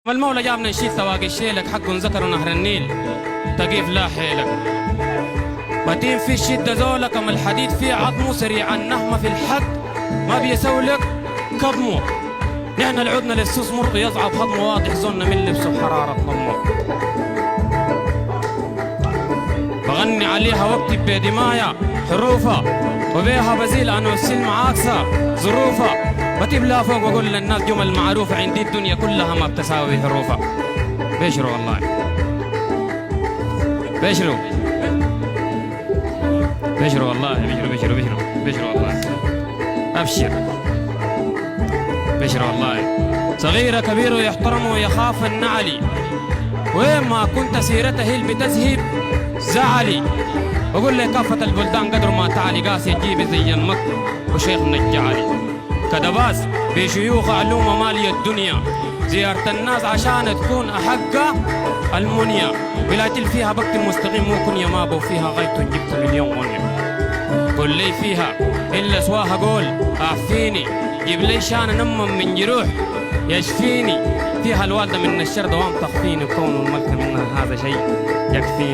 المولى جابنا نشيل سواق الشيلك حق ذكر نهر النيل تقيف لا حيلك متين في الشدة زولك أما الحديد في عظمه سريع النهمة في الحق ما بيسولك كظمه نحن العدنا للسوس مرضي يصعب هضمه واضح زنا من لبسه حرارة ضمه بغني عليها واكتب بدمايا حروفها وبيها بزيل أنا السلم عاكسة ظروفها بتيب لا فوق واقول للناس جمل معروفة عندي الدنيا كلها ما بتساوي حروفها بشروا والله بشروا بشروا والله بشروا والله أبشر بشروا والله صغيرة كبيرة يحترم ويخاف النعلي وين ما كنت سيرته هي بتذهب زعلي أقول لك كافة البلدان قدر ما تعالي قاسي تجيب زي المك وشيخ النجعلي كدباس بشيوخ علومة مالية الدنيا زيارة الناس عشان تكون أحقة المنيا بلاتل فيها بكت المستقيم مو كنيا ما بو فيها غاية جبت مليون غنيا قل لي فيها إلا سواها قول أعفيني جيب لي شان نمم من جروح يشفيني فيها الوالدة من الشر دوام تخفيني وكون الملك منها هذا شيء يكفيني